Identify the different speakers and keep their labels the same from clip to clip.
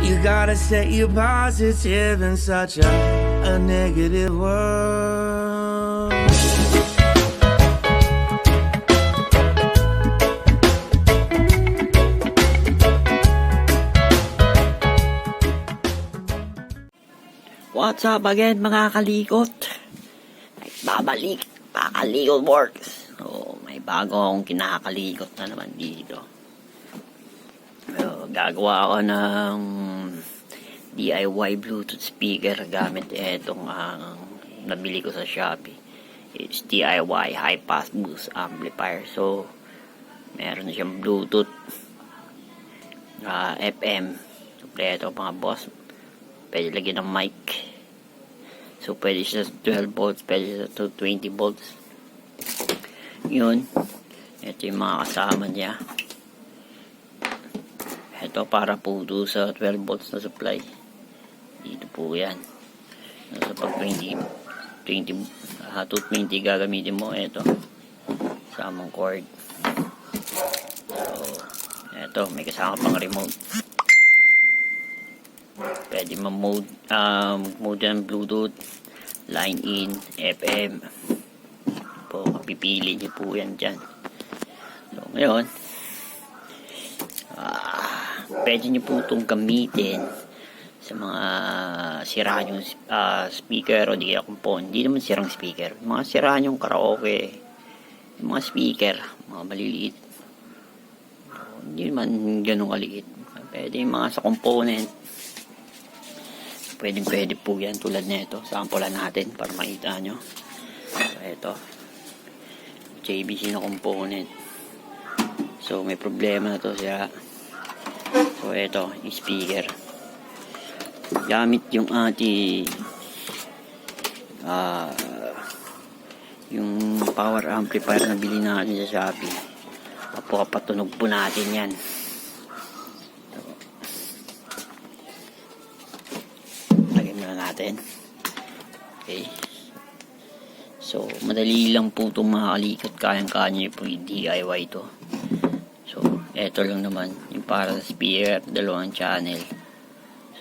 Speaker 1: You gotta say you're positive in such a negative world.
Speaker 2: What's up again mga kalikot? Babalik, Pakalikot Works. So, may bago akong kinakalikot na naman dito. So, gagawa ako ng DIY Bluetooth speaker gamit itong nabili ko sa Shopee. It's DIY High Pass Boost Amplifier. So, meron na siyang Bluetooth, FM, kompleto mga boss. Pwede lagyan ng mic. So, pwede siya sa 12 volts, pwede siya sa 20 volts. Yun. Ito yung mga kasama niya. Ito para po doon sa 12 volts na supply. Dito po yan. So, pag 220 gagamitin mo, ito. Samang cord. So, ito, may kasama pang remote. Pwede mag-mode ng Bluetooth, line in, FM. Po, pipili niyo po yan dyan. So, ngayon, pwede niyo po itong gamitin sa mga sira yung speaker o di kaya component. Hindi naman sirang speaker. Mga sira yung karaoke, yung mga speaker, mga maliliit. Hindi naman ganun kaliit. Pwede yung mga sa component. Pwede po yan tulad nito. Sampulan natin para makita nyo. So, ito. JBC na component. So, may problema na to siya. So, ito. Yung speaker. Gamit yung yung power amplifier na bili natin sa Shopee. Papatunog po natin yan. Natin. Okay. So, madali lang po itong mga kalikot. Kayang-kanya po yung DIY ito. So, eto lang naman. Yung para sa speaker, 2 channel.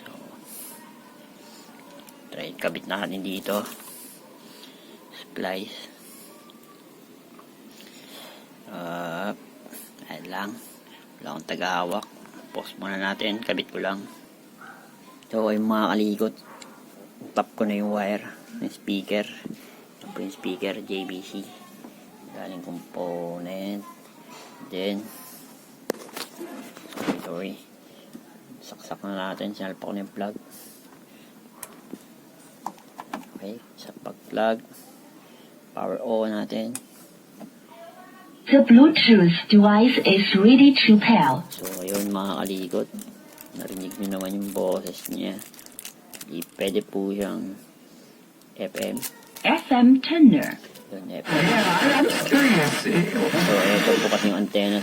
Speaker 2: So, try kabit natin dito. Splice. Ayan lang. Wala akong tagahawak. Pause muna natin. Kabit ko lang. So, yung mga kalikot, tap ko na yung wire ng speaker. Ito po yung speaker, JBC. Galing component. Then, sorry. Saksak na natin. Sinalpa ko na yung plug. Okay. Sa pag-plug. Power on natin.
Speaker 3: The Bluetooth device is ready to pair.
Speaker 2: So, ayun mga kalikot. Narinig nyo naman yung boses niya. Pwede po siyang FM.
Speaker 3: FM tuner.
Speaker 2: Yun, FM. So, ito po kasi yung antenna.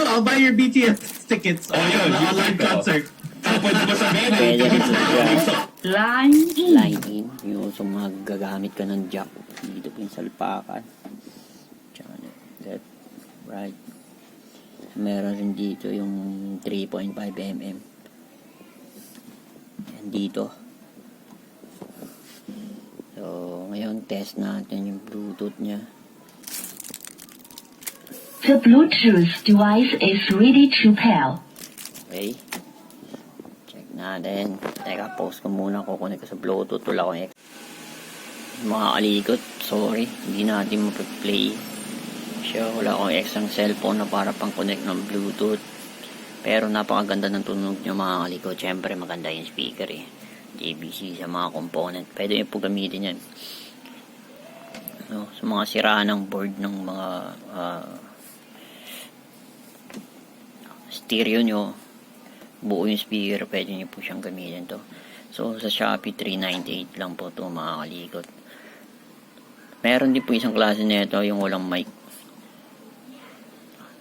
Speaker 4: I'll buy your BTS tickets on your online concert. Pwede ba sabihin?
Speaker 2: Pwede rin po siya.
Speaker 3: Line in.
Speaker 2: Line in. Yung so, gagamit ka ng jack. Dito po yung salpakan. Left, right. Meron rin dito yung 3.5 mm. Yan dito. So, ngayon test natin yung Bluetooth niya.
Speaker 3: The Bluetooth device is ready to pair.
Speaker 2: Okay. Check natin. Teka, pause ko muna. Kukunin ko sa Bluetooth. Wala akong mga kalikot. Sorry. Hindi natin mapiplay. Wala akong extra cellphone na para pang connect ng Bluetooth. Pero napakaganda ng tunog nyo mga kalikot. Siyempre maganda yung speaker eh. JBC sa mga component. Pwede nyo po gamitin yan. So, sa mga siraan ng board ng mga stereo nyo, buo yung speaker, pwede nyo po siyang gamitin to. So, sa Shopee, $398 lang po to mga kalikot. Meron din po isang klase nito, yung walang mic.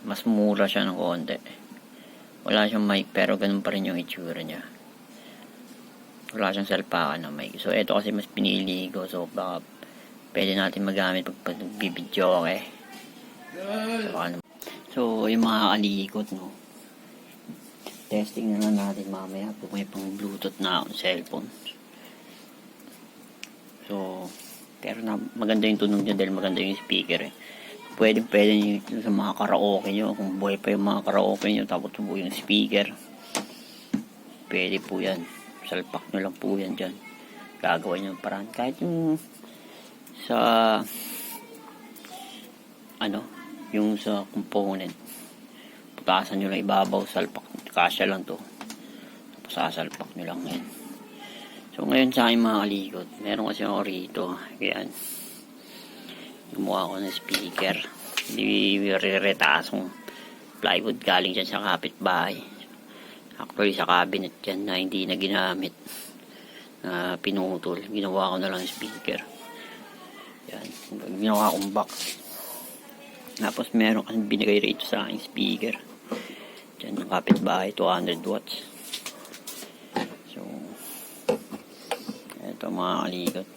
Speaker 2: Mas mura siya ng konti. Wala siyang mic pero ganun pa rin yung itsura niya. Wala siyang salpakan ng mic. So ito kasi mas pinili ko. So baka pwede natin magamit pag bibidyo, okay? So, yung mga kalikot, no? Testing na lang natin mamaya kung may pang Bluetooth na akong cellphone. So, pero maganda yung tunog niya dahil maganda yung speaker eh. Pwede yung sa mga karaoke nyo, kung buhay pa yung mga karaoke nyo, tapos buo yung speaker. Pwede po yan. Salpak nyo lang po yan dyan. Gagawa nyo ng paraan. Kahit yung sa yung sa component. Putasan nyo lang ibabaw, salpak. Kasya lang to. Sasalpak nyo lang yan. So ngayon sa aking mga kalikot, meron kasi ako rito. Ayan. Gumawa ko ng speaker. Hindi re-retasong plywood galing dyan sa kapitbahay. Actually sa cabinet yan na hindi na ginamit. Na pinutol. Ginawa ko na lang speaker. Yan. Ginawa kong box. Tapos meron kasi binigay rito sa aking speaker. Diyan yung kapitbahay, 200 watts. So, ito mga kalikot.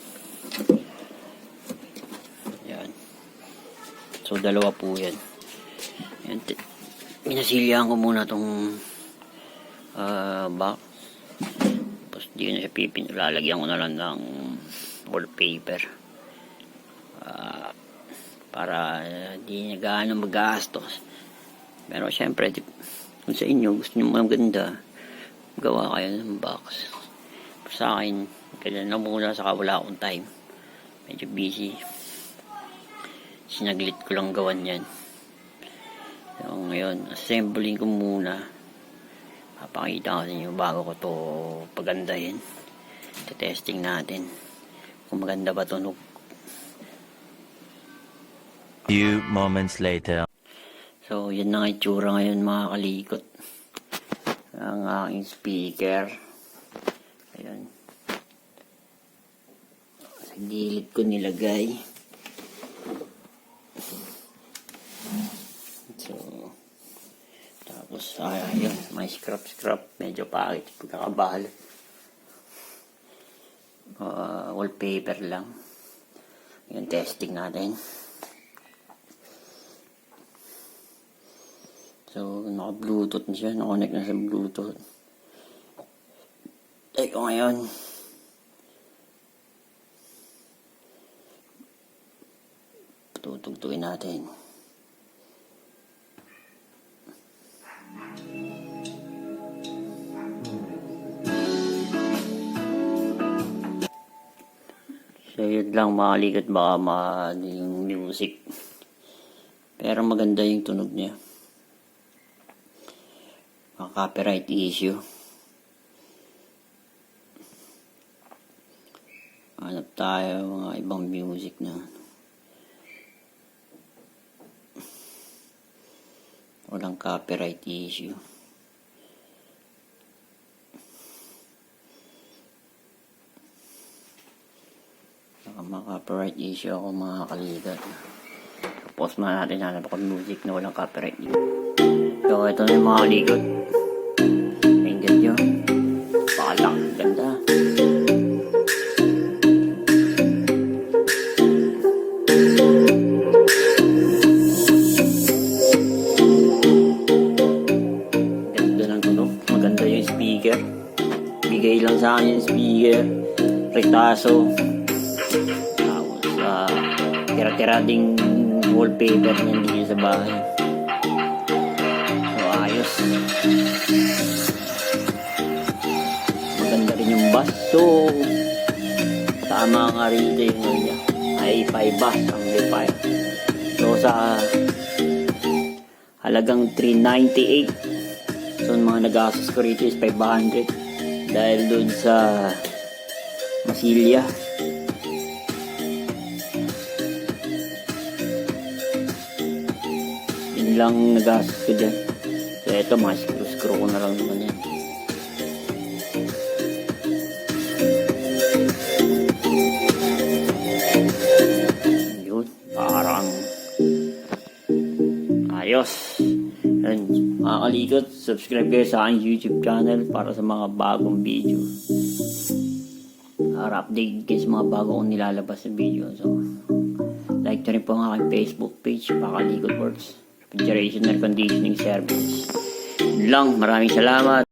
Speaker 2: Yan. So, dalawa po yan. Yan. Minasilyahan ko muna itong box. Tapos di na siya pipin. Lalagyan ko na lang ng wallpaper. Para di na gaano magastos. Pero syempre, kung sa inyo gusto nyo maganda, gawa kayo ng box. Sa akin, kaya na muna saka wala akong time. Medyo busy. Sinaglit ko lang gawan yan. So ngayon, assembling ko muna. Papakita ko sa inyo bago ko to pagandahin. Testing natin kung maganda ba tunog.
Speaker 1: Few moments later.
Speaker 2: So, yan na nga itsura ngayon mga kalikot. Ang aking speaker. Ayan. Sa gilid ko nilagay. So, tapos, ayun, may scrap. Medyo pangit. Pagkakabahal. Wallpaper lang. Ayan, testing natin. So, naka-Bluetooth na siya. Naka-connect na sa Bluetooth. Take ko ngayon. Tutugtugin natin. So, yun lang makalikat baka yung music. Pero maganda yung tunog niya. Copyright issue. Hanap tayo mga ibang music na walang copyright issue. Baka ma-copyright issue ako mga kaligat. Post na natin hanap ako music na walang copyright issue. So ito na yung mga kaligat. Palak, ganda. Ganda ng tunog. Maganda yung speaker. Bigay lang sa akin yung speaker. Retaso. Tapos tira-tira ding wallpaper na hindi sa bahay. So ayos. Maganda rin yung bass. So, tama nga rito yung i5 bass amplifier. So, sa halagang $398. So, mga nag-asos ko rito is 500. Dahil dun sa masilya. Yun lang nag-asos ko dyan. So, ito mga screw ko na lang naman yan. Ayos. And, mga kalikot, subscribe kayo sa aking YouTube channel para sa mga bagong video. Para update kayo sa mga bago kong nilalabas sa video. So, like nyo rin po ang aking Facebook page, Pakalikot Works. refrigeration air conditioning services. Yun lang, maraming salamat.